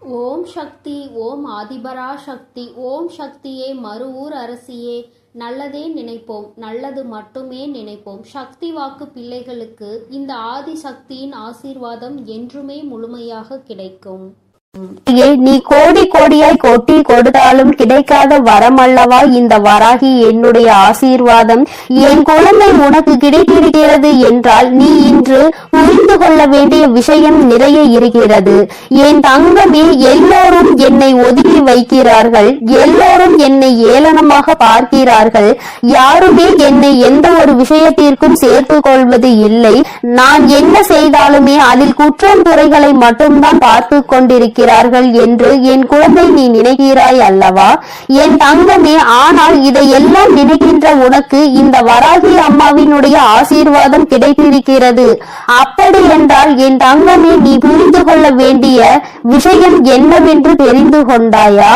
ஓம் சக்தி, ஓம் ஆதிபரா சக்தி, ஓம் சக்தியே, மறுவூர் அரசியே, நல்லதே நினைப்போம், நல்லது மட்டுமே நினைப்போம். சக்தி வாக்கு பிள்ளைகளுக்கு இந்த ஆதி சக்தியின் ஆசீர்வாதம் என்றுமே முழுமையாக கிடைக்கும். நீ கோடி கோடியாய் கொட்டி கொடுத்தாலும் கிடைக்காத வரம் அல்லவா இந்த வராகி என்னுடைய ஆசீர்வாதம். என் குழந்தை உனக்கு கிடைத்திருக்கிறது என்றால் நீ இன்று புரிந்து கொள்ள வேண்டிய விஷயம் நிறைய இருக்கிறது. என் தங்கமே, எல்லோரும் என்னை ஒதுக்கி வைக்கிறார்கள், எல்லோரும் என்னை ஏளனமாக பார்க்கிறார்கள், யாருமே என்னை எந்த ஒரு விஷயத்திற்கும் சேர்த்து கொள்வது இல்லை. நான் என்ன செய்தாலுமே அதில் குற்றம் குறைகளை மட்டும்தான் பார்த்து கொண்டிருக்கிறேன் என்று என் குழந்தை நீ நினைக்கிறாய் அல்லவா என் தங்கமே. ஆனால் இதையெல்லாம் நினைக்கின்ற உனக்கு இந்த வராகி அம்மாவினுடைய ஆசீர்வாதம் கிடைத்திருக்கிறது. அப்படி என்றால் என் தங்கமே, நீ புரிந்து கொள்ள வேண்டிய விஷயம் என்னவென்று தெரிந்து கொண்டாயா?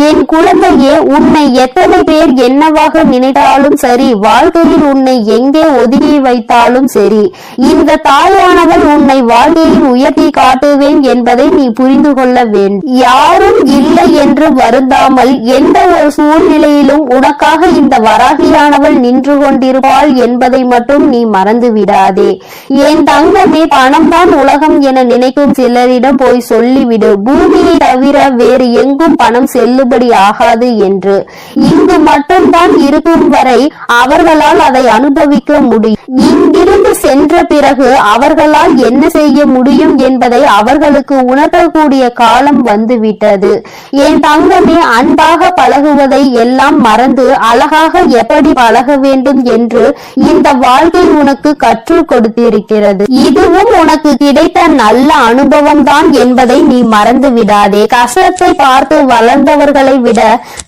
என் குழந்தையே, உன்னை எத்தனை பேர் என்னவாக நினைத்தாலும் சரி, வாழ்க்கையில் உன்னை எங்கே ஒதுக்கி வைத்தாலும் சரி, இந்த தாயானவள் உன்னை வாழ்க்கையில் உயர்த்தி காட்டுவேன் என்பதை நீ புரிந்து கொள்ள வேண்டும். யாரும் இல்லை என்று வருந்தாமல் எந்த ஒரு சூழ்நிலையிலும் உனக்காக இந்த வராகியானவள் நின்று கொண்டிருப்பாள் என்பதை மட்டும் நீ மறந்து விடாதே. என் தங்கமே, பணம் தான் உலகம் என நினைக்கும் சிலரிடம் போய் சொல்லிவிடு, பூமியை தவிர வேறு எங்கும் பணம் செல்லுபடி ஆகாது என்று. இங்கு மட்டும்தான் இருக்கும் வரை அவர்களால் அதை அனுபவிக்க முடியும். இங்கிருந்து சென்ற பிறகு அவர்களால் என்ன செய்ய முடியும் என்பதை அவர்களுக்கு உணர்த்தக்கூடிய காலம் வந்துவிட்டது. என் தங்கமே, அன்பாக பழகுவதை எல்லாம் மறந்து அழகாக எப்படி பழக வேண்டும் என்று இந்த வாழ்க்கை உனக்கு கற்றுக் கொடுத்திருக்கிறது. இதுவும் உனக்கு கிடைத்த நல்ல அனுபவம் தான் என்பதை நீ மறந்து விடாதே. கஷ்டத்தை பார்த்து வளர்ந்தவர்களை விட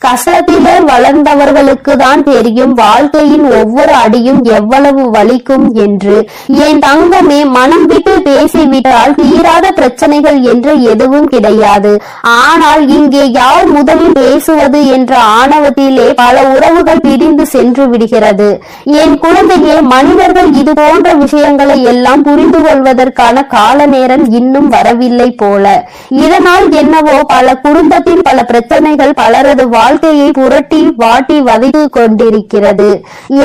கஷ்டத்திலே வளர்ந்தவர்களுக்கு தான் தெரியும் வாழ்க்கையின் ஒவ்வொரு அடியும் எவ்வளவு வலிக்கும் என்று. என் தங்கமே, மனம் விட்டு பேசிவிட்டால் தீராத பிரச்சனைகள் என்று எதுவும் கிடையாது. ஆனால் இங்கே யார் முதலில் பேசுவது என்ற ஆணவத்திலே பல உறவுகள் பிரிந்து சென்று விடுகிறது. என் குழந்தையே, மனிதர்கள் இது போன்ற விஷயங்களை எல்லாம் புரிந்து கொள்வதற்கான கால நேரம் இன்னும் வரவில்லை போல. இதனால் என்னவோ பல குடும்பத்தில் பல பிரச்சனைகள் பலரது வாழ்க்கையை புரட்டி வாட்டி வதைத்து கொண்டிருக்கிறது.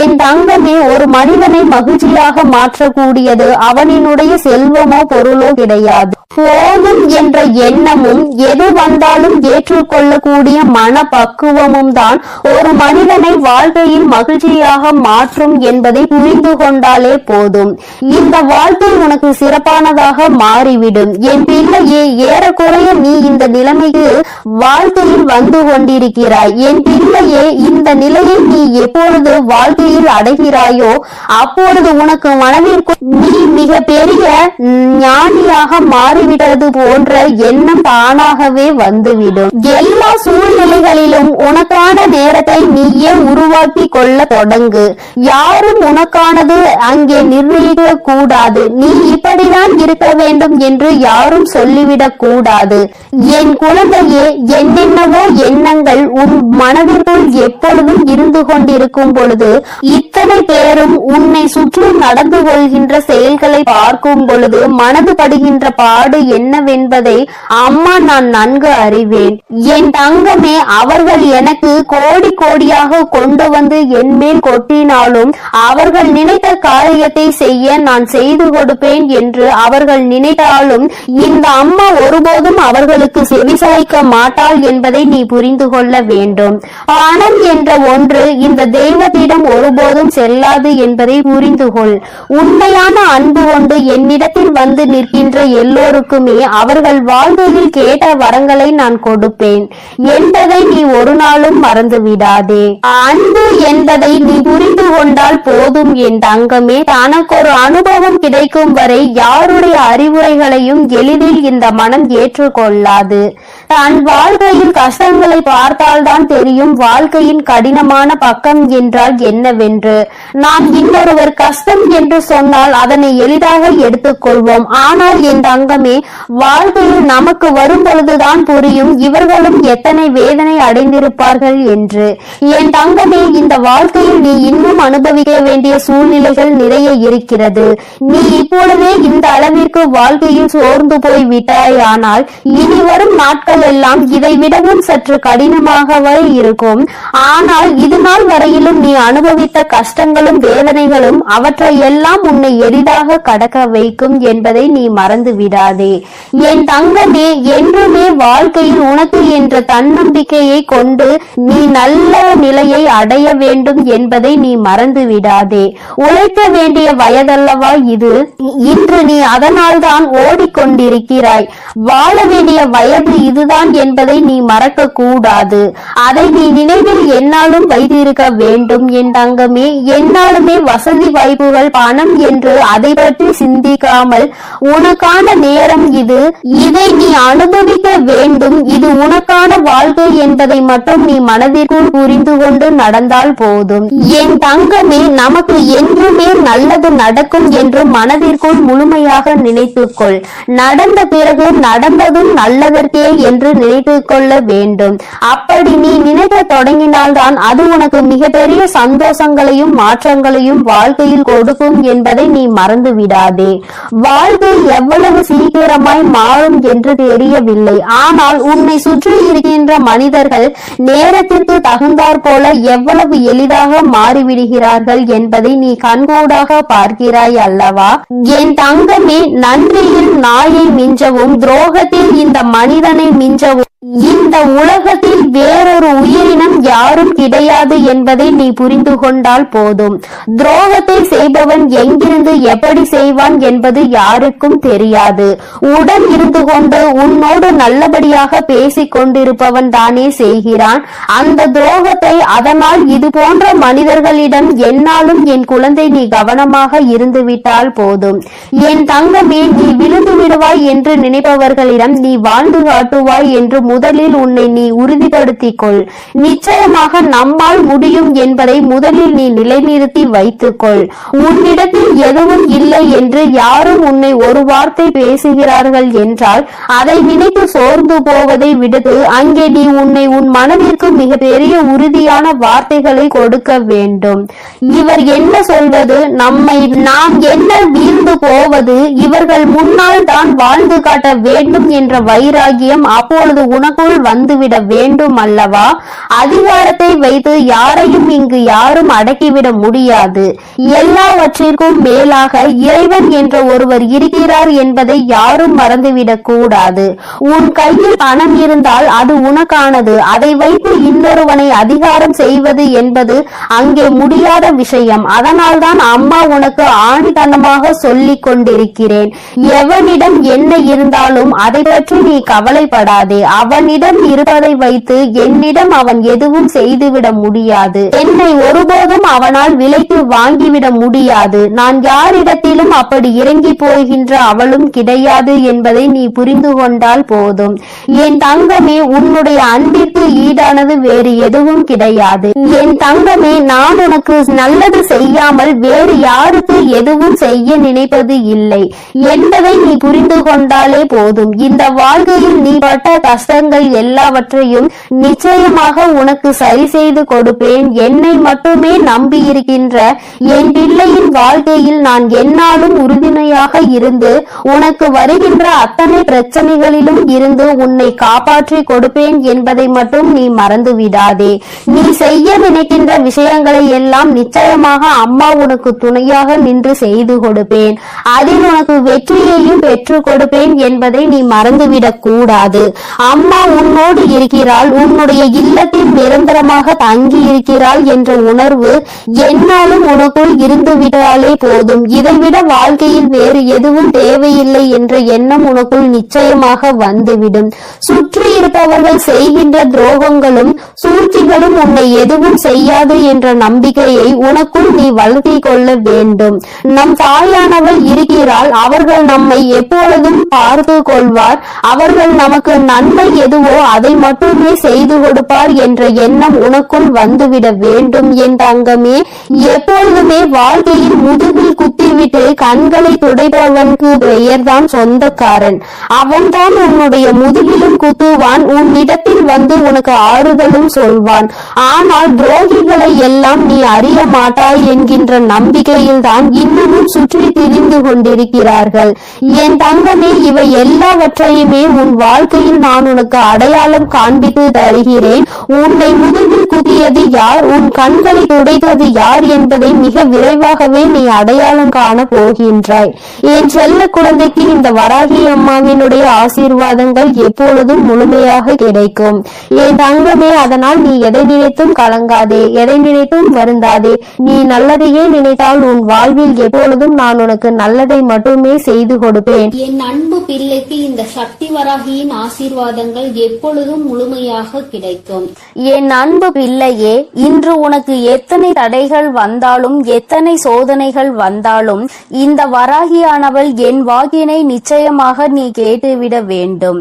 என் தங்கமே, ஒரு மனிதனை மகிழ்ச்சியாக மாற்றக்கூடியது அவனினுடைய செல்வமோ பொருளோ கிடையாது. போதும் என்ற எண்ணமும் எது வந்தாலும் ஏற்றுக்கொள்ளக்கூடிய மன பக்குவமும் தான் ஒரு மனிதனை வாழ்க்கையில் மகிழ்ச்சியாக மாற்றும் என்பதை புரிந்து கொண்டாலே போதும். இந்த வாழ்க்கை உனக்கு சிறப்பானதாக மாறிவிடும். என் பிள்ளையே, ஏறக்குறைய நீ இந்த நிலைமைக்கு வாழ்க்கையில் வந்து கொண்டிருக்கிறாய். என் பிள்ளையே, இந்த நிலையை நீ எப்பொழுது வாழ்க்கையில் அடைகிறாயோ அப்பொழுது உனக்கு மனதிற்குள் நீ மிக பெரிய ஞானியாக மாறிவிட்டது போன்ற எண்ணம் தானாகவே வந்துவிடும். எல்லா சூழ்நிலைகளிலும் உனக்கான நேரத்தை நீயே உருவாக்கி கொள்ள தொடங்கு. யாரும் உனக்கானது அங்கே நிர்ணயிக்க கூடாது. நீ இப்படிதான் இருக்க வேண்டும் என்று யாரும் சொல்லிவிடக் கூடாது. என் குழந்தையே, என்னென்னவோ எண்ணங்கள் உன் மனதிற்குள் எப்பொழுதும் இருந்து கொண்டிருக்கும் பொழுது, இத்தனை பேரும் உன்னை சுற்றி நடந்து கொள்கின்ற செயல்களை பார்க்கும் பொழுது மனது படுகின்ற பாடு என்னவென்பதை அம்மா நான் நன்கு அறிவேன். என் தங்கமே, அவர்கள் எனக்கு கோடி கோடியாக கொண்டு வந்து என் மேல் கொட்டினாலும் அவர்கள் நினைத்த காரியத்தை செய்ய நான் செய்து கொடுப்பேன் என்று அவர்கள் நினைத்தாலும் இந்த அம்மா ஒருபோதும் அவர்களுக்கு செவிசாய்க்க மாட்டாள் என்பதை நீ புரிந்து கொள்ள வேண்டும். பணம் என்ற ஒன்று இந்த தெய்வத்திடம் ஒருபோதும் செல்லாது என்பதை புரிந்து கொள். உண்மையான அன்பு கொண்டு என்னிடத்தில் வந்து நிற்கின்ற எல்லோருக்குமே அவர்கள் வாழ்க்கையில் கேட்ட வரங்களை நான் கொடுப்பேன் என்பதை நீ ஒரு நாளும் மறந்து விடாதே. அன்பு என்பதை நீ புரிந்து கொண்டால் போதும் என் தங்கமே. தனக்கு ஒரு அனுபவம் கிடைக்கும் வரை யாருடைய அறிவுரைகளையும் எளிதில் இந்த மனம் ஏற்றுக்கொள்ளாது. தன் வாழ்க்கையில் கஷ்டங்களை பார்த்தால்தான் தெரியும் வாழ்க்கையின் கடினமான பக்கம் என்றால் என்னவென்று. நாம் இன்னொருவர் கஷ்டம் என்று சொன்னால் அதனை எளிதாக எடுத்துக்கொள்வோம். ஆனால் என் தங்கமே, தங்கமே, வாழ்க்கையில் நமக்கு வரும் பொழுதுதான் புரியும் இவர்களும் எத்தனை வேதனை அடைந்திருப்பார்கள் என்று. என் தங்கமே, இந்த வாழ்க்கையில் நீ இன்னும் அனுபவிக்க வேண்டிய சூழ்நிலைகள் நிறைய இருக்கிறது. நீ இப்பொழுதே இந்த அளவிற்கு வாழ்க்கையில் சோர்ந்து போய் விட்டாய். ஆனால் இனி வரும் நாட்கள் எல்லாம் இதை விடவும் சற்று கடினமாகவே இருக்கும். ஆனால் இது நாள் வரையிலும் நீ அனுபவித்த கஷ்டங்களும் வேதனைகளும் அவற்றை எல்லாம் உன்னை எளிதாக கடக்க வைக்கும் என்பதை நீ மறந்து விடாதே. என் தங்கமே, என்றுமே வாழ்க்கையில் உனக்கு என்ற தன்னம்பிக்கையை கொண்டு நீ நல்ல நிலையை அடைய வேண்டும் என்பதை நீ மறந்து விடாதே. உழைக்க வேண்டிய வயதல்லவா இது? இன்று நீ அதனால் தான் ஓடிக்கொண்டிருக்கிறாய். வாழ வேண்டிய வயது இதுதான் என்பதை நீ மறக்க கூடாது. அதை நீ நினைவில் என்னாலும் வைத்திருக்க வேண்டும். என் தங்கமே, என்னாலுமே வசதி வாய்ப்புகள் பணம் என்று அதை பற்றி சிந்திக்காமல் உனக்கான நேரம் இது, இதை நீ அனுபவிக்க வேண்டும், இது உனக்கான வாழ்க்கை என்பதை மட்டும் நீ மனதிற்குள் புரிந்து கொண்டு நடந்தால் போதும். என் தங்கமே, நமக்கு என்றுமே நல்லது நடக்கும் என்று மனதிற்குள் முழுமையாக நினைத்துக்கொள். நடந்த பிறகு நடந்ததும் நல்லதற்கே என்று நினைத்துக் கொள்ள வேண்டும். அப்படி நீ நினைக்க தொடங்கினால்தான் அது உனக்கு மிகப்பெரிய சந்தோஷங்களையும் மாற்றங்களையும் வாழ்க்கையில் கொடுக்கும் என்பதை நீ மறந்து விடாதே. வாழ்க்கை எவ்வளவு சீக்கிரமாய் மாறும் என்று தெரியவில்லை. ஆனால் உன்னை சுற்றி இருக்கின்ற மனிதர்கள் நேரத்திற்கு தகுந்தாற் போல எவ்வளவு எளிதாக மாறிவிடுகிறார்கள் என்பதை நீ கண்கூடாக பார்க்கிறாய் அல்லவா? என் தங்கமே, நன்றியில் நாயை மிஞ்சவும் துரோகத்தில் இந்த மனிதனை மிஞ்சவும் இந்த உலகத்தில் வேறொரு உயிரினம் யாரும் கிடையாது என்பதை நீ புரிந்து கொண்டால் போதும். துரோகத்தை செய்பவன் எங்கிருந்து எப்படி செய்வான் என்பது யாருக்கும் தெரியாது. உடன் இருந்து கொண்டு உன்னோடு நல்லபடியாக பேசிக் கொண்டிருப்பவன் தானே செய்கிறான் அந்த துரோகத்தை. அதனால் இது போன்ற மனிதர்களிடம் என்னாலும் என் குழந்தை நீ கவனமாக இருந்து விட்டால் போதும். என் தங்கமே, நீ விழுந்து விடுவாய் என்று நினைப்பவர்களிடம் நீ வாழ்ந்து காட்டுவாய் என்று முதலில் உன்னை நீ உறுதிப்படுத்திக் கொள். நிச்சயமாக நம்மால் முடியும் என்பதை முதலில் நீ நிலைநிறுத்தி வைத்துக் கொள். உன்னிடத்தில் எதுவும் இல்லை என்று யாரும் உன்னை ஒரு வார்த்தை பேசுகிறார்கள் என்றால் அதை நினைத்து சோர்ந்து போவதை விடுத்து அங்கே நீ உன்னை உன் மனதிற்கு மிக பெரிய உறுதியான வார்த்தைகளை கொடுக்க வேண்டும். இவர் என்ன சொல்வது, நாம் என்ன வீழ்ந்து போவது, இவர்கள் முன்னால் தான் வாழ்ந்து காட்ட வேண்டும் என்ற வைராகியம் அப்பொழுது உனக்குள் வந்துவிட வேண்டும் அல்லவா? அதிகாரத்தை வைத்து யாரையும் இங்கு யாரும் அடக்கிவிட முடியாது. எல்லாவற்றிற்கும் மேலாக இறைவன் என்ற ஒருவர் இருக்கிறார் என்பதை யாரும் மறந்துவிடக் கூடாது. உன் கையில் பணம் இருந்தால் அது உனக்கானது. அதை வைத்து இன்னொருவனை அதிகாரம் செய்வது என்பது அங்கே முடியாத விஷயம். அதனால்தான் அம்மா உனக்கு ஆணித்தனமாக சொல்லிக் கொண்டிருக்கிறேன். எவனிடம் என்ன இருந்தாலும் அதை பற்றி நீ கவலைப்படாதே. அவனிடம் இருப்பதை வைத்து என்னிடம் அவன் எதுவும் செய்துவிட முடியாது. என்னை ஒருபோதும் அவனால் விலைக்கு வாங்கிவிட முடியாது. நான் யாரிடத்திலும் அப்படி இறங்கி போகின்ற அவளும் கிடையாது என்பதை நீ புரிந்து கொண்டால் போதும். என் தங்கமே, உன்னுடைய அன்பிற்கு ஈடானது வேறு எதுவும் கிடையாது. என் தங்கமே, நான் உனக்கு நல்லது செய்யாமல் வேறு யாருக்கு எதுவும் செய்ய நினைப்பது இல்லை என்பதை நீ புரிந்து கொண்டாலே போதும். இந்த வாழ்க்கையில் நீ பட்ட கஷ்டங்கள் எல்லாவற்றையும் நிச்சயமாக உனக்கு சரி செய்து கொடுப்பேன். என்னை மட்டுமே நம்பி இருக்கின்ற என் பிள்ளையின் வாழ்க்கையில் நான் என்னாலும் உறுதுணையாக இருந்து உனக்கு வருகின்ற அத்தனை பிரச்சனைகளிலும் இருந்து உன்னை காப்பாற்றி கொடுப்பேன் என்பதை மட்டும் நீ மறந்து விடாதே. நீ செய்ய நினைக்கின்ற விஷயங்களை எல்லாம் நிச்சயமாக அம்மா உனக்கு துணையாக நின்று செய்து கொடுப்பேன். அதில் உனக்கு வெற்றியையும் பெற்றுக் கொடுப்பேன் என்பதை நீ மறந்துவிடக் கூடாது. அம்மா உன்னோடு இருக்கிறாள், உன்னுடைய இல்லத்தில் நிரந்தரமாக தங்கி இருக்கிறாள் என்ற உணர்வு என்னாலும் உனக்குள் இருந்து விட்டாலே போதும். இதைவிட வாழ்க்கையில் வேறு எதுவும் தேவையில்லை என்ற எண்ணம் உனக்குள் நிச்சயமாக வந்துவிடும். சுற்றி இருப்பவர்கள் செய்கின்ற துரோகங்களும் சூழ்ச்சிகளும் உன்னை எதுவும் செய்யாது என்ற நம்பிக்கையை உனக்குள் நீ வளர்த்திக் கொள்ள வேண்டும். நம் தாயானவள் இருக்கிறாள், அவர்கள் நம்மை எப்பொழுதும் பார்த்து கொள்வார். அவர்கள் நமக்கு நன்மை எதுவோ அதை மட்டுமே செய்து கொடுப்பார் என்ற எண்ணம் உனக்குள் வந்துவிட வேண்டும் என் தங்கமே. எப்பொழுதுமே வாழ்க்கையில் முதுகில் குத்திவிட்டு கண்களை துடைப்பவனுக்கு பெயர்தான் சொந்தக்காரன். அவன்தான் உன்னுடைய முதுகிலும் குத்துவான், உன்னிடத்தில் வந்து உனக்கு ஆறுதலும் சொல்வான். ஆனால் துரோகிகளை எல்லாம் நீ அறிய மாட்டாய் என்கின்ற நம்பிக்கையில் தான் இன்னமும் சுற்றி திரிந்து கொண்டிருக்கிறார்கள். என் தங்கமே, இவை எல்லாவற்றையுமே உன் வாழ்க்கையில் நான் உனக்கு அடையாளம் காண்பித்து தருகிறேன். உன்னை முதுகில் குத்தியது யார், உன் கண்களை துடைத்தது யார் என்பதை மிக விரைவாகவே நீ அடையாளம் காண போகின்றாய். என் செல்ல குழந்தைக்கு இந்த வராகி அம்மாவினுடைய ஆசீர்வாதங்கள் எப்பொழுதும் முழுமையாக கிடைக்கும் என் தங்கமே. அதனால் நீ எதை நினைத்தும் கலங்காதே, எதை நினைத்தும் வருந்தாதே. நீ நல்லதையே நினைத்தால் உன் வாழ்வில் எப்பொழுதும் நான் உனக்கு நல்லதை மட்டுமே செய்து கொடுப்பேன். என் அன்பு பிள்ளைக்கு இந்த சக்தி வராகியின் ஆசீர்வாதங்கள் எப்பொழுதும் முழுமையாக கிடைக்கும். என் அன்பு பிள்ளையே, இன்று உனக்கு எத்தனை தடைகள் வந்தாலும் எத்தனை சோதனைகள் வந்தாலும் இந்த வராகியானவள் என் வாக்கினை நிச்சயமாக நீ கேட்டுவிட வேண்டும்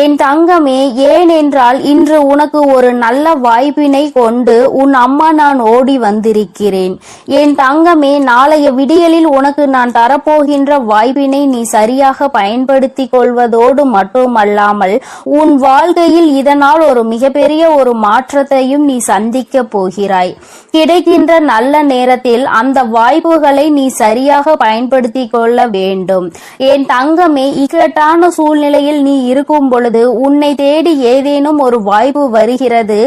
என் தங்கமே. ஏனென்றால் இன்று உனக்கு ஒரு நல்ல வாய்ப்பினை கொண்டு உன் அம்மா நான் ஓடி வந்திருக்கிறேன் என் தங்கமே. நாளைய விடியலில் உனக்கு நான் தரப்போகின்ற வாய்ப்பினை நீ சரியாக பயன்படுத்தி கொள்வதோடு மட்டுமல்லாமல் உன் வாழ்க்கையில் இதனால் ஒரு மிகப்பெரிய ஒரு மாற்றத்தையும் நீ சந்திக்க போகிறாய். கிடைக்கின்ற நல்ல நேரத்தில் அந்த வாய்ப்புகளை நீ சரியாக பயன்படுத்தி கொள்ள வேண்டும் என் தங்கமே. இக்கட்டான சூழ்நிலையில் நீ இருக்கும் பொழுது உன்னை தேடி ஏதேனும் ஒரு வாய்ப்பு வருகிறது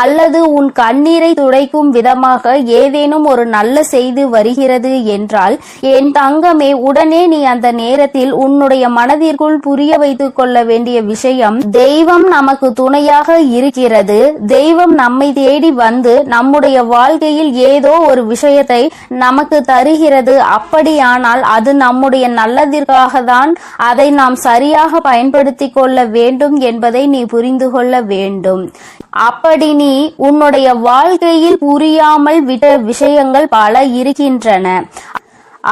அல்லது உன் கண்ணீரை துடைக்கும் விதமாக ஏதேனும் ஒரு நல்ல செய்தி வருகிறது என்றால் என் தங்கமே, உடனே நீ அந்த நேரத்தில் உன்னுடைய மனதிற்குள் புரிய வைத்துக் கொள்ள வேண்டிய விஷயம், தெய்வம் நமக்கு துணையாக இருக்கிறது. தெய்வம் நம்மை தேடி வந்து நம்முடைய வாழ்க்கையில் ஏதோ ஒரு விஷயத்தை நமக்கு தருகிறது. அப்படியானால் அது நம்முடைய நல்லதிற்காக தான். அதை நாம் சரியாக பயன்படுத்தி கொள்ள வேண்டும் என்பதை நீ புரிந்து கொள்ள வேண்டும். அப்படி நீ உன்னுடைய வாழ்க்கையில் புரியாமல் விட்ட விஷயங்கள் பல இருக்கின்றன.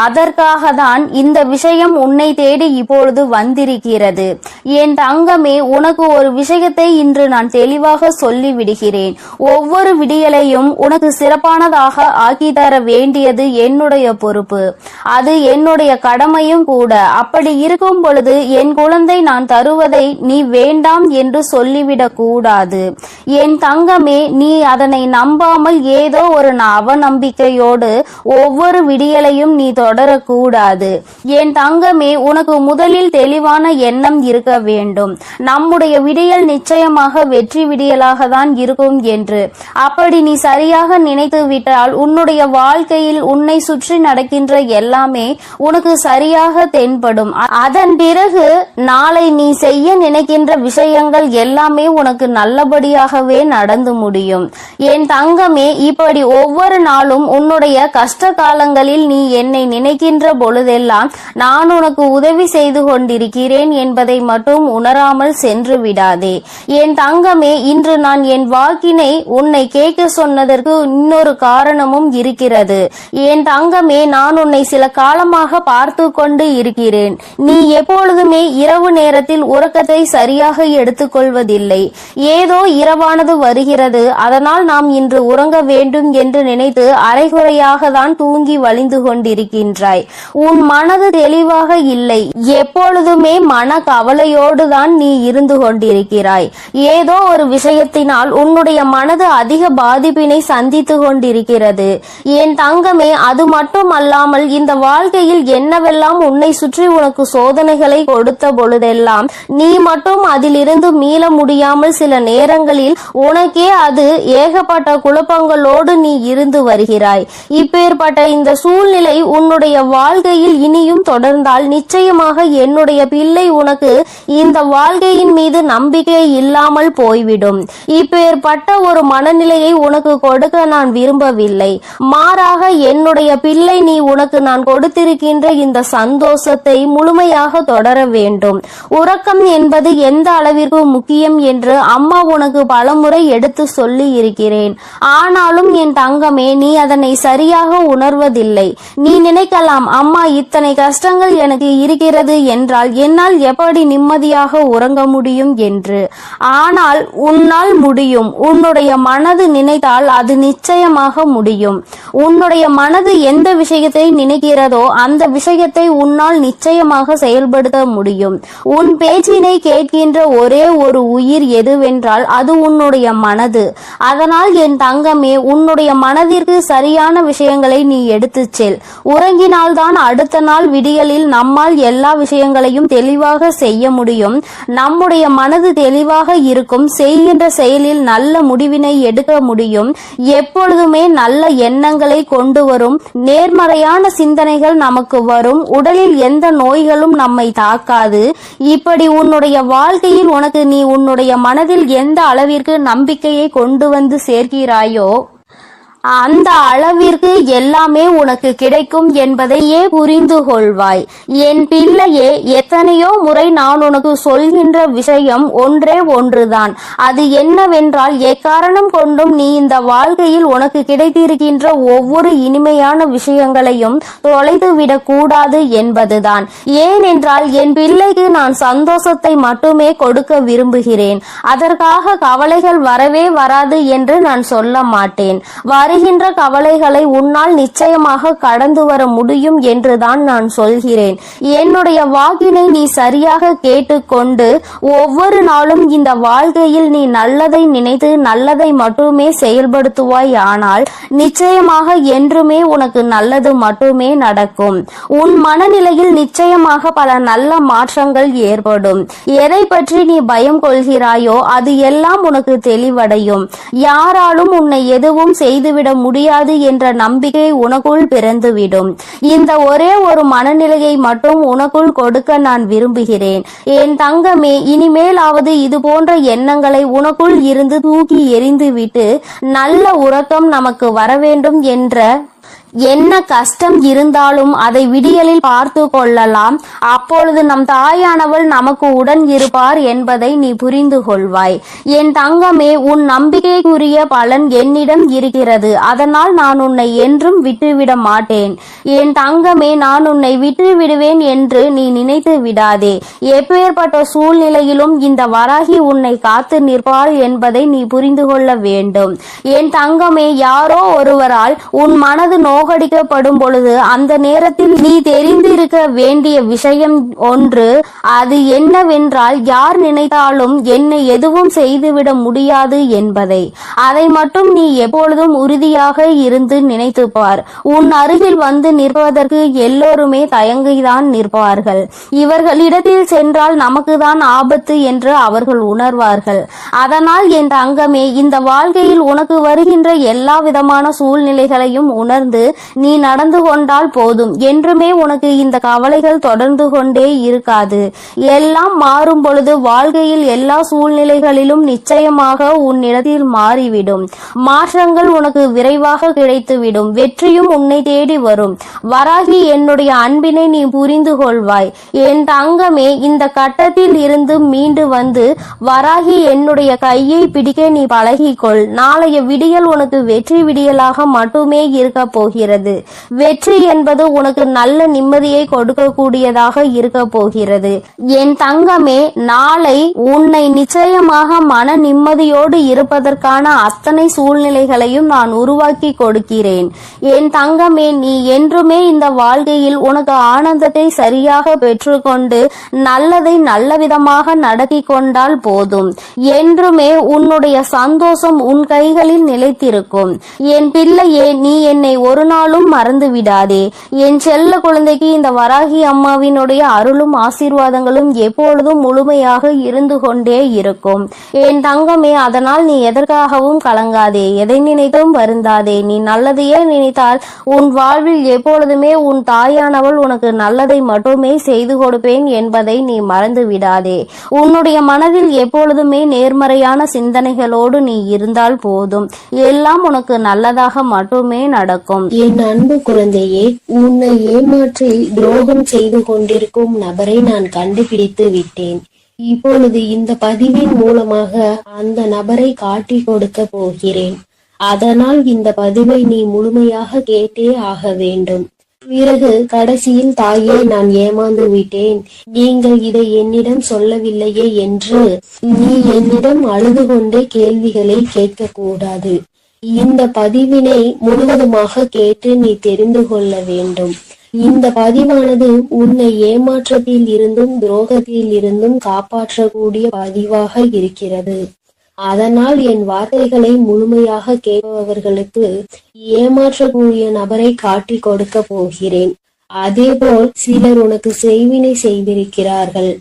அதற்காக தான் இந்த விஷயம் உன்னை தேடி இப்பொழுது வந்திருக்கிறது என் தங்கமே. உனக்கு ஒரு விஷயத்தை இன்று நான் தெளிவாக சொல்லிவிடுகிறேன். ஒவ்வொரு விடியலையும் உனக்கு சிறப்பானதாக ஆக்கி தர வேண்டியது என்னுடைய பொறுப்பு, அது என்னுடைய கடமையும் கூட. அப்படி இருக்கும் பொழுது என் குழந்தை நான் தருவதை நீ வேண்டாம் என்று சொல்லிவிடக் கூடாது என் தங்கமே. நீ அதனை நம்பாமல் ஏதோ ஒரு அவநம்பிக்கையோடு ஒவ்வொரு விடியலையும் நீ தொடரக்கூடாது என் தங்கமே. உனக்கு முதலில் தெளிவான எண்ணம் இருக்க வேண்டும், நம்முடைய விடியல் நிச்சயமாக வெற்றி விடியலாக தான் இருக்கும் என்று. அப்படி நீ சரியாக நினைத்து விட்டால் உன்னுடைய வாழ்க்கையில் உன்னை சுற்றி நடக்கின்ற எல்லாமே உனக்கு சரியாக தென்படும். அதன் பிறகு நாளை நீ செய்ய நினைக்கின்ற விஷயங்கள் எல்லாமே உனக்கு நல்லபடியாகவே நடந்து முடியும் என் தங்கமே. இப்படி ஒவ்வொரு நாளும் உன்னுடைய கஷ்ட காலங்களில் நீ என்னை நினைக்கின்ற பொழுதெல்லாம் நான் உனக்கு உதவி செய்து கொண்டிருக்கிறேன் என்பதை மட்டும் உணராமல் சென்று விடாதே என் தங்கமே. இன்று நான் என் வாக்கினை உன்னை கேட்க சொன்னதற்கு இன்னொரு காரணமும் இருக்கிறது என் தங்கமே. நான் உன்னை சில காலமாக பார்த்து கொண்டு இருக்கிறேன். நீ எப்பொழுதுமே இரவு நேரத்தில் உறக்கத்தை சரியாக எடுத்துக்கொள்வதில்லை. ஏதோ இரவானது வருகிறது, அதனால் நாம் இன்று உறங்க வேண்டும் என்று நினைத்து அரைகுறையாக தான் தூங்கி வழிந்து கொண்டிருக்கின்றாய். உன் மனது தெளிவாக இல்லை, எப்பொழுதுமே மன கவலையோடு தான் நீ இருந்து கொண்டிருக்கிறாய். ஏதோ ஒரு விஷயத்தினால் உன்னுடைய மனது அதிக பாதிப்பினை சந்தித்து கொண்டிருக்கிறது என் தங்கமே. அது மட்டும் அல்லாமல் இந்த வாழ்க்கையில் என்னவெல்லாம் உன்னை சுற்றி உனக்கு சோதனைகளை கொடுத்த பொழுதெல்லாம் நீ மட்டும் அதிலிருந்து மீள முடியாமல் சில நேரங்களில் உனக்கே அது ஏகப்பட்ட குழப்பங்களோடு நீ இருந்து வருகிறாய். இப்பேற்பட்ட இந்த சூழ்நிலை உன்னுடைய வாழ்க்கையில் இனியும் தொடர்ந்தால் நிச்சயமாக என்னுடைய பிள்ளை உனக்கு இந்த வாழ்க்கையின் மீது நம்பிக்கை இல்லாமல் போய்விடும். இப்பேற்பட்ட ஒரு மனநிலையை உனக்கு கொடுக்க நான் விரும்பவில்லை. மாறாக என்னுடைய பிள்ளை, நீ உனக்கு நான் கொடுத்திருக்கின்ற இந்த சந்தோஷத்தை முழுமையாக தொடர வேண்டும். உறக்கம் என்பது எந்த அளவிற்கு முக்கியம் என்று அம்மா உனக்கு பலமுறை எடுத்து சொல்லி இருக்கிறேன். ஆனாலும் என் தங்கமே, நீ அதனை சரியாக உணர்வதில்லை. நீ நினைக்கலாம், அம்மா இத்தனை கஷ்டங்கள் எனக்கு இருக்கிறது என்றால் என்னால் எப்படி நிம்மதியாக உறங்க முடியும் என்று. ஆனால் உன்னால் முடியும். உன்னுடைய மனது நினைத்தால் அது நிச்சயமாக முடியும். உன்னுடைய மனது எந்த விஷயத்தை நினைக்கிறதோ அந்த விஷயத்தை உன்னால் நிச்சயமாக செயல்படுத்த முடியும். உன் பேச்சினை கேட்கின்ற ஒரே ஒரு உயிர் எதுவென்றால் அது உன்னுடைய மனது. அதனால் என் தங்கமே, உன்னுடைய மனதிற்கு சரியான விஷயங்களை நீ எடுத்துச் செல். உறங்கினால்தான் அடுத்த நாள் விடியலில் நம்மால் எல்லா விஷயங்களையும் தெளிவாக செய்ய முடியும். நம்முடைய மனது தெளிவாக இருக்கும். செய்கின்ற செயலில் நல்ல முடிவினை எடுக்க முடியும். எப்பொழுதுமே நல்ல எண்ணங்களை கொண்டு வரும். நேர்மறையான சிந்தனைகள் நமக்கு வரும். உடலில் எந்த நோய்களும் நம்மை தாக்காது. இப்படி உன்னுடைய வாழ்க்கையில் உனக்கு நீ உன்னுடைய மனதில் எந்த அளவிற்கு நம்பிக்கையை கொண்டு வந்து சேர்க்கிறாயோ அந்த அளவிற்கு எல்லாமே உனக்கு கிடைக்கும் என்பதையே புரிந்து கொள்வாய். என் பிள்ளையே, எத்தனையோ முறை நான் உனக்கு சொல்கின்ற விஷயம் ஒன்றே ஒன்றுதான். அது என்னவென்றால், எக்காரணம் கொண்டும் நீ இந்த வாழ்க்கையில் உனக்கு கிடைத்திருக்கின்ற ஒவ்வொரு இனிமையான விஷயங்களையும் தொலைத்து விடக்கூடாது என்பதுதான். ஏனென்றால் என் பிள்ளைக்கு நான் சந்தோஷத்தை மட்டுமே கொடுக்க விரும்புகிறேன். அதற்காக கவலைகள் வரவே வராது என்று நான் சொல்ல மாட்டேன். வருகின்ற கவலைகளை உன்னால் நிச்சயமாக கடந்து வர முடியும் என்றுதான் நான் சொல்கிறேன். என்னுடைய வாக்கினை நீ சரியாக கேட்டுக்கொண்டு ஒவ்வொரு நாளும் இந்த வாழ்க்கையில் நீ நல்லதை நினைத்து நல்லதை மட்டுமே செயல்படுத்துவாய். ஆனால் நிச்சயமாக என்றுமே உனக்கு நல்லது மட்டுமே நடக்கும். உன் மனநிலையில் நிச்சயமாக பல நல்ல மாற்றங்கள் ஏற்படும். எதை பற்றி நீ பயம் கொள்கிறாயோ அது எல்லாம் உனக்கு தெளிவடையும். யாராலும் உன்னை எதுவும் செய்துவிட முடியாது என்ற நம்பிக்கை உனக்குள் பிறந்துவிடும். இந்த ஒரே ஒரு மனநிலையை மட்டும் உனக்குள் கொடுக்க நான் விரும்புகிறேன். என் தங்கமே, இனிமேலாவது இது போன்ற எண்ணங்களை உனக்குள் இருந்து தூக்கி எறிந்துவிட்டு நல்ல உறக்கம் நமக்கு வர வேண்டும் என்ற என்ன கஷ்டம் இருந்தாலும் அதை விடியலில் பார்த்து கொள்ளலாம். அப்பொழுது நம் தாயானவள் நமக்கு உடன் இருப்பார் என்பதை நீ புரிந்து கொள்வாய். என் தங்கமே, உன் நம்பிக்கைக்குரிய பலன் என்னிடம் இருக்கிறது. அதனால் நான் உன்னை என்றும் விட்டுவிட மாட்டேன். என் தங்கமே, நான் உன்னை விட்டு விடுவேன் என்று நீ நினைத்து விடாதே. எப்பேற்பட்ட சூழ்நிலையிலும் இந்த வராகி உன்னை காத்து நிற்பாள் என்பதை நீ புரிந்து கொள்ள வேண்டும். என் தங்கமே, யாரோ ஒருவரால் உன் மனது நோகடிக்கப்படும் பொழுது அந்த நேரத்தில் நீ தெரிந்திருக்க வேண்டிய விஷயம் ஒன்று. அது என்னவென்றால், யார் நினைத்தாலும் என்னை எதுவும் செய்துவிட முடியாது என்பதை. அதை மட்டும் நீ எப்பொழுதும் உறுதியாக இருந்து நினைத்து பார். உன் அருகில் வந்து நிற்பதற்கு எல்லோருமே தயங்கிதான் நிற்பார்கள். இவர்களிடத்தில் சென்றால் நமக்குதான் ஆபத்து என்று அவர்கள் உணர்வார்கள். அதனால் என் தங்கமே, இந்த வாழ்க்கையில் உனக்கு வருகின்ற எல்லா விதமான சூழ்நிலைகளையும் உணர்ந்து நீ நடந்து கொண்டால் போதும். என்றுமே உனக்கு இந்த கவலைகள் தொடர்ந்து கொண்டே இருக்காது. எல்லாம் மாறும் பொழுது வாழ்க்கையில் எல்லா சூழ்நிலைகளிலும் நிச்சயமாக உன்னிடத்தில் மாறிவிடும். மாற்றங்கள் உனக்கு விரைவாக கிடைத்துவிடும். வெற்றியும் உன்னை தேடி வரும். வராகி, என்னுடைய அன்பினை நீ புரிந்து கொள்வாய். என் தங்கமே, இந்த கட்டத்தில் இருந்து மீண்டு வந்து வராகி என்னுடைய கையை பிடிக்க நீ பழகிக்கொள். நாளைய விடியல் உனக்கு வெற்றி விடியலாக மட்டுமே இருக்க போகிறது. வெற்றி என்பது உனக்கு நல்ல நிம்மதியை கொடுக்கக்கூடியதாக இருக்க போகிறது. என் தங்கமே, நாளை உன்னை நிச்சயமாக மன நிம்மதியோடு இருப்பதற்கான அத்தனை சூழ்நிலைகளையும் நான் உருவாக்கி கொடுக்கிறேன். என் தங்கமே, நீ என்றுமே இந்த வாழ்க்கையில் உனக்கு ஆனந்தத்தை சரியாக பெற்றுக்கொண்டு நல்லதை நல்ல விதமாக நடத்தி கொண்டால் போதும். என்றுமே உன்னுடைய சந்தோஷம் உன் கைகளில் நிலைத்திருக்கும். என் பிள்ளையே, நீ என்னை ஒரு நாளும் மறந்து விடாதே. என் செல்ல குழந்தைக்கு இந்த வராகி அம்மாவினுடைய அருளும் ஆசீர்வாதங்களும் எப்பொழுதும் முழுமையாக இருந்து கொண்டே இருக்கும். என் தங்கமே, அதனால் நீ எதற்காகவும் கலங்காதே. எதை நினைத்தும் வருந்தாதே. நீ நல்லதையே நினைத்தால் உன் வாழ்வில் எப்பொழுதுமே உன் தாயானவள் உனக்கு நல்லதை மட்டுமே செய்து கொடுப்பேன் என்பதை நீ மறந்து விடாதே. உன்னுடைய மனதில் எப்பொழுதுமே நேர்மறையான சிந்தனைகளோடு நீ இருந்தால் போதும். எல்லாம் உனக்கு நல்லதாக மட்டுமே நடக்கும். என் அன்பு குழந்தையே, உன்னை ஏமாற்றி துரோகம் செய்து கொண்டிருக்கும் நபரை நான் கண்டுபிடித்து விட்டேன். இப்பொழுது இந்த பதிவின் மூலமாக அந்த நபரை காட்டி கொடுக்க போகிறேன். அதனால் இந்த பதிவை நீ முழுமையாக கேட்டே ஆக வேண்டும். பிறகு கடைசியில் தாயே நான் ஏமாந்து விட்டேன், நீங்கள் இதை என்னிடம் சொல்லவில்லையே என்று நீ என்னிடம் அழுது கொண்டே கேள்விகளை கேட்கக்கூடாது. இந்த பதிவினை முழுவதுமாக கேட்டு நீ தெரிந்து கொள்ள வேண்டும். இந்த பதிவானது உன்னை ஏமாற்றத்தில் இருந்தும் துரோகத்தில் இருந்தும் காப்பாற்றக்கூடிய பதிவாக இருக்கிறது. அதனால் என் வார்த்தைகளை முழுமையாக கேட்பவர்களுக்கு ஏமாற்றக்கூடிய நபரை காட்டி கொடுக்க போகிறேன். அதேபோல் சிலர் உனக்கு செய்வினை செய்திருக்கிறார்கள்.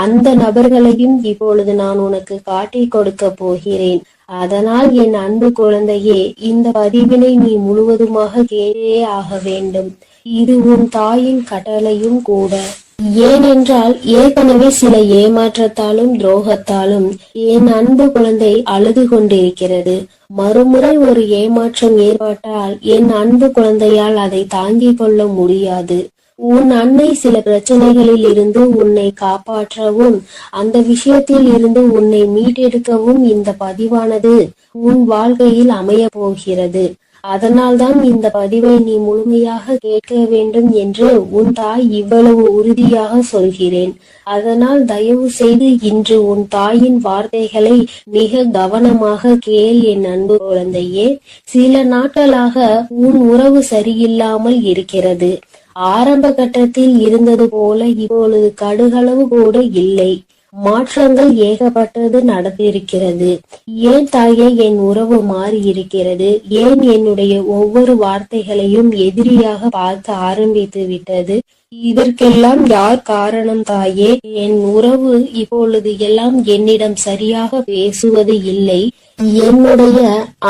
அந்த நபர்களையும் இப்பொழுது நான் உனக்கு காட்டி கொடுக்க போகிறேன். அதனால் என் அன்பு குழந்தையே, இந்த பதிவினை நீ முழுவதுமாக கேட்டே ஆக வேண்டும். இது உன் தாயின் கட்டளையும் கூட. ஏனென்றால் ஏற்கனவே சில ஏமாற்றத்தாலும் துரோகத்தாலும் என் அன்பு குழந்தை அழுது கொண்டிருக்கிறது. மறுமுறை ஒரு ஏமாற்றம் ஏற்பட்டால் என் அன்பு குழந்தையால் அதை தாங்கிக் கொள்ள முடியாது. உன் அன்னை சில பிரச்சனைகளில் இருந்து உன்னை காப்பாற்றவும் அந்த விஷயத்தில் இருந்து உன்னை மீட்டெடுக்கவும் இந்த பதிவானது உன் வாழ்க்கையில் அமைய போகிறது. அதனால்தான் இந்த பதிவை நீ முழுமையாக கேட்க வேண்டும் என்று உன் தாய் இவ்வளவு உறுதியாக சொல்கிறேன். அதனால் தயவு செய்து இன்று உன் தாயின் வார்த்தைகளை மிக கவனமாக கேள் என் அன்பு குழந்தையே. சில நாட்களாக உன் உறவு சரியில்லாமல் இருக்கிறது. ஆரம்ப கட்டத்தில் இருந்தது போல இப்பொழுது கடுகளவு கூட இல்லை. மாற்றங்கள் ஏகப்பட்டது நடந்திருக்கிறது. ஏன் தாயே என் உறவு மாறி இருக்கிறது? ஏன் என்னுடைய ஒவ்வொரு வார்த்தைகளையும் எதிரியாக பார்க்க ஆரம்பித்து விட்டது? இதற்கெல்லாம் யார் காரணம் தாயே? என் உறவு இப்பொழுது எல்லாம் என்னிடம் சரியாக பேசுவது இல்லை. என்னுடைய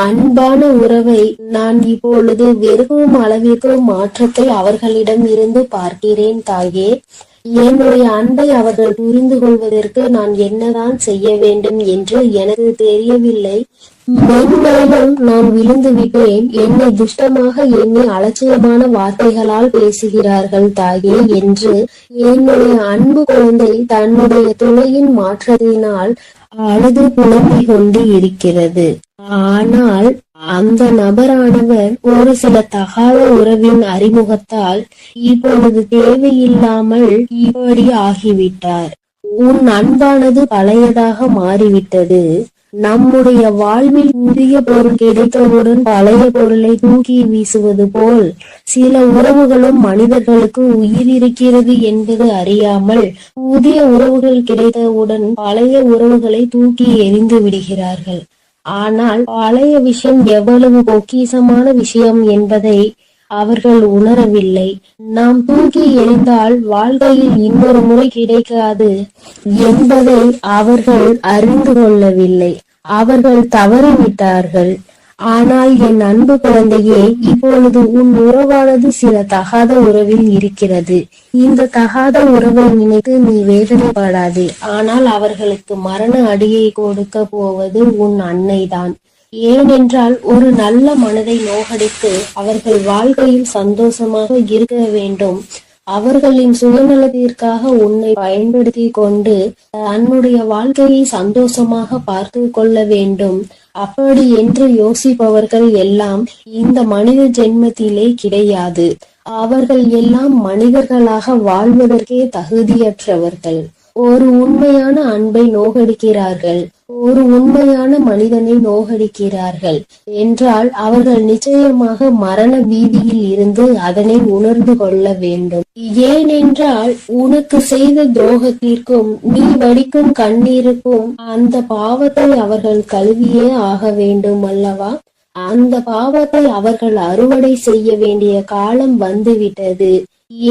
அன்பான உறவை நான் இப்பொழுது வெறும் அளவிற்கு மாற்றத்தை அவர்களிடம் இருந்து பார்க்கிறேன் தாயே. என்னுடைய அன்பை அவர்கள் புரிந்து கொள்வதற்கு நான் என்னதான் செய்ய வேண்டும் என்று எனக்கு தெரியவில்லை. மென்மேலும் நான் விழுந்து விட்டேன். என்னை துஷ்டமாக எண்ணி அலட்சியமான வார்த்தைகளால் பேசுகிறார்கள் தாயே என்று என்னுடைய அன்பு குழந்தை தன்னுடைய துணையின் மாற்றத்தினால் அழுது புலம்பிக் கொண்டு இருக்கிறது. ஆனால் அந்த நபரானவர் ஒரு சில தகாத உறவின் அறிமுகத்தால் இப்பொழுது தேவையில்லாமல் இப்படி ஆகிவிட்டார். உன் அன்பானது பழையதாக மாறிவிட்டது. நம்முடைய வாழ்வில் புதிய பொருள் கிடைத்தவுடன் பழைய பொருளை தூக்கி வீசுவது போல் சில உறவுகளும் மனிதர்களுக்கு உயிர் இருக்கிறது என்பது அறியாமல் புதிய உறவுகள் கிடைத்தவுடன் பழைய உறவுகளை தூக்கி எறிந்து விடுகிறார்கள். ஆனால் பழைய விஷயம் எவ்வளவு பொக்கிஷமான விஷயம் என்பதை அவர்கள் உணரவில்லை. நாம் தூக்கி எறிந்தால் வாழ்க்கையில் இன்னொரு முறை கிடைக்காது என்பதை அவர்கள் அறிந்து கொள்ளவில்லை. அவர்கள் தவறிவிட்டார்கள். ஆனால் என் அன்பு குழந்தையே, இப்பொழுது உன் உறவானது சில தகாத உறவில் இருக்கிறது. இந்த தகாத உறவை நினைத்து நீ வேதனைப்படாதே. ஆனால் அவர்களுக்கு மரண அடியை கொடுக்க போவது உன் அன்னைதான். ஏனென்றால் ஒரு நல்ல மனதை நோகடித்து அவர்கள் வாழ்க்கையில் சந்தோஷமாக இருக்க வேண்டும். அவர்களின் சுயநலத்திற்காக உன்னை பயன்படுத்தி கொண்டு தன்னுடைய வாழ்க்கையை சந்தோஷமாக பார்த்து கொள்ள வேண்டும். அப்படி என்று யோசிப்பவர்கள் எல்லாம் இந்த மனித ஜென்மத்திலே கிடையாது. அவர்கள் எல்லாம் மனிதர்களாக வாழ்வதற்கே தகுதியற்றவர்கள். ஒரு உண்மையான அன்பை நோகடிக்கிறார்கள், ஒரு உண்மையான மனிதனை நோகடிக்கிறார்கள் என்றால் அவர்கள் நிச்சயமாக மரண பீதியில் இருந்து அதனை உணர்ந்து கொள்ள வேண்டும். ஏனென்றால் உனக்கு செய்த துரோகத்திற்கும் நீ வடிக்கும் கண்ணீருக்கும் அந்த பாவத்தை அவர்கள் கழுவியே ஆக வேண்டும் அல்லவா? அந்த பாவத்தை அவர்கள் அறுவடை செய்ய வேண்டிய காலம் வந்துவிட்டது.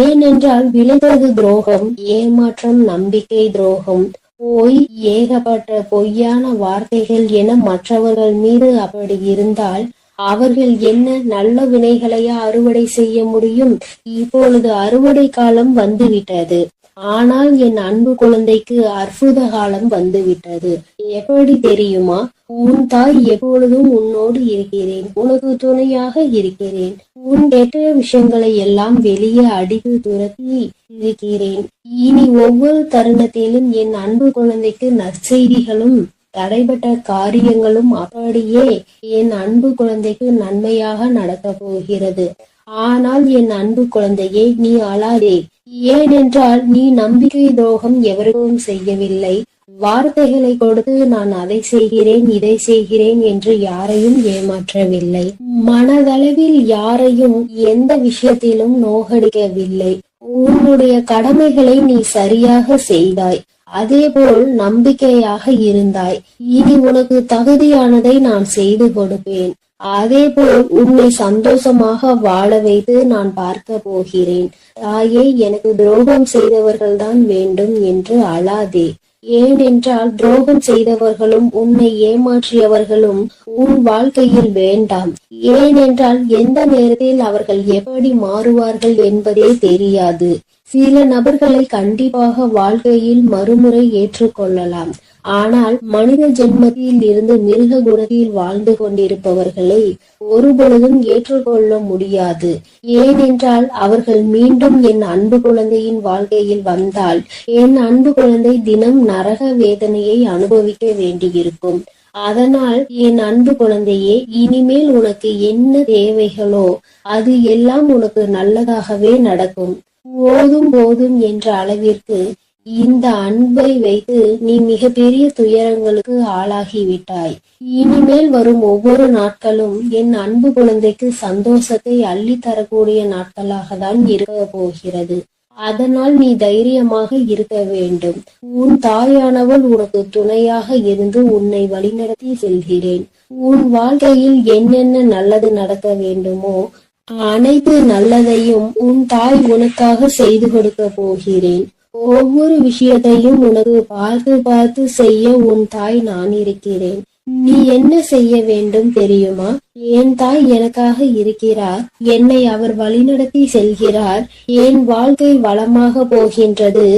ஏனென்றால் விளைந்தது துரோகம், ஏமாற்றம், நம்பிக்கை துரோகம், பொய், ஏகப்பட்ட பொய்யான வார்த்தைகள் என மற்றவர்கள் மீது அப்படி இருந்தால் அவர்கள் என்ன நல்ல வினைகளையா அறுவடை செய்ய முடியும்? இப்பொழுது அறுவடை காலம் வந்துவிட்டது. ஆனால் என் அன்பு குழந்தைக்கு அற்புத காலம் வந்துவிட்டது. எப்படி தெரியுமா? உன் தாய் எப்பொழுதும் உன்னோடு இருக்கிறேன், உனக்கு துணையாக இருக்கிறேன். உன் கெட்ட விஷயங்களை எல்லாம் வெளியே அடித்து துரத்தி இருக்கிறேன். இனி ஒவ்வொரு தருணத்திலும் என் அன்பு குழந்தைக்கு நற்செய்திகளும் தடைபட்ட காரியங்களும் அப்படியே என் அன்பு குழந்தைக்கு நன்மையாக நடக்க போகிறது. ஆனால் என் அன்பு குழந்தையே, நீ அழாதே. ஏனென்றால் நீ நம்பிக்கை துரோகம் எவருக்கும் செய்யவில்லை. வார்த்தைகளை கொடுத்து நான் அதை செய்கிறேன் இதை செய்கிறேன் என்று யாரையும் ஏமாற்றவில்லை. மனதளவில் யாரையும் எந்த விஷயத்திலும் நோகடிக்கவில்லை. உன்னுடைய கடமைகளை நீ சரியாக செய்தாய். அதேபோல் நம்பிக்கையாக இருந்தாய். இனி உனக்கு தகுதியானதை நான் செய்து கொடுப்பேன். அதேபோல் உன்னை சந்தோஷமாக வாழ வைத்து நான் பார்க்க போகிறேன். தாயே, எனக்கு துரோகம் செய்தவர்கள்தான் வேண்டும் என்று அழாதே. ஏனென்றால் துரோகம் செய்தவர்களும் உன்னை ஏமாற்றியவர்களும் உன் வாழ்க்கையில் வேண்டாம். ஏனென்றால் எந்த நேரத்தில் அவர்கள் எப்படி மாறுவார்கள் என்பதே தெரியாது. சில நபர்களை கண்டிப்பாக வாழ்க்கையில் மறுமுறை ஏற்றுக்கொள்ளலாம். ஆனால் மனித ஜென்மத்தில் இருந்து மிருக குணத்தில் வாழ்ந்து கொண்டிருப்பவர்களை ஒருபொழுதும் ஏற்றுக்கொள்ள முடியாது. ஏனென்றால் அவர்கள் மீண்டும் என் அன்பு குழந்தையின் வாழ்க்கையில் வந்தால் என் அன்பு குழந்தை தினம் நரக வேதனையை அனுபவிக்க வேண்டியிருக்கும். அதனால் என் அன்பு குழந்தையே, இனிமேல் உனக்கு என்ன தேவைகளோ அது எல்லாம் உனக்கு நல்லதாகவே நடக்கும். போதும் என்ற அளவிற்கு இந்த அன்பை வைத்து நீ மிகப்பெரிய துயரங்களுக்கு ஆளாகிவிட்டாய். இனிமேல் வரும் ஒவ்வொரு நாட்களும் என் அன்பு குழந்தைக்கு சந்தோஷத்தை அள்ளி தரக்கூடிய நாட்களாக தான் இருக்க போகிறது. அதனால் நீ தைரியமாக இருக்க வேண்டும். உன் தாயானவள் உனக்கு துணையாக இருந்து உன்னை வழிநடத்தி செல்கிறேன். உன் வாழ்க்கையில் என்னென்ன நல்லது நடக்க வேண்டுமோ அனைத்து நல்லதையும் உன் தாய் உனக்காக செய்து கொடுக்க போகிறேன். ஒவ்வொரு விஷயத்தையும் உனக்கு பார்த்து பார்த்து செய்ய உன் தாய் நான் இருக்கிறேன். நீ என்ன செய்ய வேண்டும் தெரியுமா? என் தாய் எனக்காக இருக்கிறார். என்னை அவர் வழிநடத்தி செல்கிறார். என் வாழ்க்கை வளமாக போகின்றது.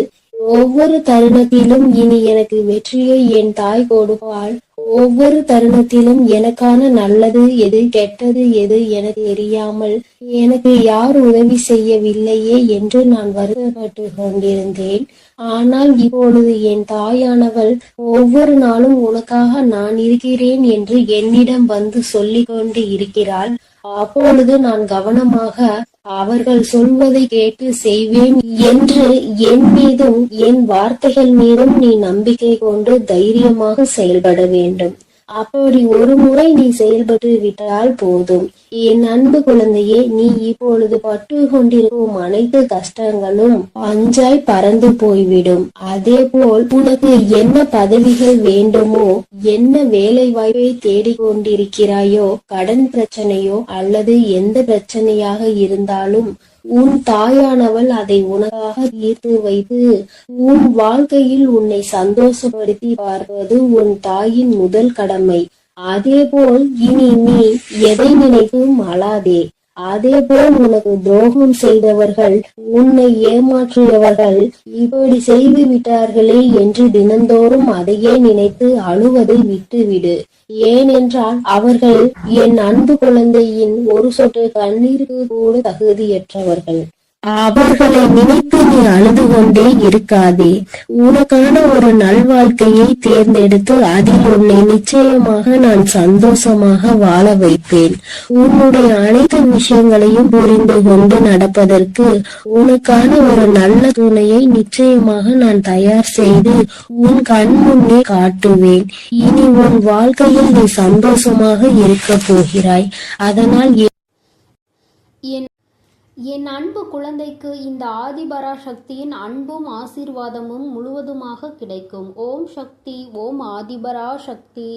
ஒவ்வொரு தருணத்திலும் இனி எனக்கு வெற்றியை என் தாய் கொடுப்பாள். ஒவ்வொரு தருணத்திலும் எனக்கான நல்லது எது கெட்டது எது என தெரியாமல் எனக்கு யார் உதவி செய்யவில்லையே என்று நான் வருத்தப்பட்டு கொண்டிருந்தேன். ஆனால் இப்பொழுது என் தாயானவள் ஒவ்வொரு நாளும் உனக்காக நான் இருக்கிறேன் என்று என்னிடம் வந்து சொல்லிக் கொண்டு இருக்கிறாள். அப்பொழுது நான் கவனமாக அவர்கள் சொல்வதை கேட்டு செய்வேன் என்று என் மீதும் என் வார்த்தைகள் மீதும் நீ நம்பிக்கை கொண்டு தைரியமாக செயல்பட வேண்டும். அப்படி ஒரு முறை நீ செயல்பட்டு விட்டால் போதும். என் அன்பு குழந்தையே, நீ இப்பொழுது பட்டு கொண்டிருக்கும் அனைத்து கஷ்டங்களும் பஞ்சாய் பறந்து போய்விடும். அதே போல் உனக்கு என்ன பதவிகள் வேண்டுமோ, என்ன வேலை வாய்ப்பை தேடிக்கொண்டிருக்கிறாயோ, கடன் பிரச்சனையோ அல்லது எந்த பிரச்சனையாக இருந்தாலும் உன் தாயானவள் அதை உனக்காக தீர்த்து வைத்து உன் வாழ்க்கையில் உன்னை சந்தோஷப்படுத்தி பார்ப்பது உன் தாயின் முதல் கடமை. அதேபோல் இனி நீ எதை நினைத்தும் அழாதே. அதேபோல் உனக்கு துரோகம் செய்தவர்கள், உன்னை ஏமாற்றியவர்கள் இப்படி செய்து விட்டார்களே என்று தினந்தோறும் அதையே நினைத்து அழுவதை விட்டுவிடு. ஏனென்றால் அவர்கள் என் அன்பு குழந்தையின் ஒரு சொட்டு கண்ணீருக்கு கூட தகுதியற்றவர்கள். அவர்களை நினைத்து நீ அழுது கொண்டே இருக்காதே. உனக்கான ஒரு நல்வாழ்க்கையை தேர்ந்தெடுத்து அதில் உன்னை நிச்சயமாக நான் சந்தோஷமாக வாழ வைப்பேன். உன்னுடைய அனைத்து விஷயங்களையும் புரிந்து கொண்டு நடப்பதற்கு உனக்கான ஒரு நல்ல துணையை நிச்சயமாக நான் தயார் செய்து உன் கண் முன்னே காட்டுவேன். இனி உன் வாழ்க்கையில் நீ சந்தோஷமாக இருக்க போகிறாய். அதனால் என் அன்பு குழந்தைக்கு இந்த ஆதிபரா சக்தியின் அன்பும் ஆசீர்வாதமும் முழுவதுமாக கிடைக்கும். ஓம் சக்தி, ஓம் ஆதிபரா சக்தி.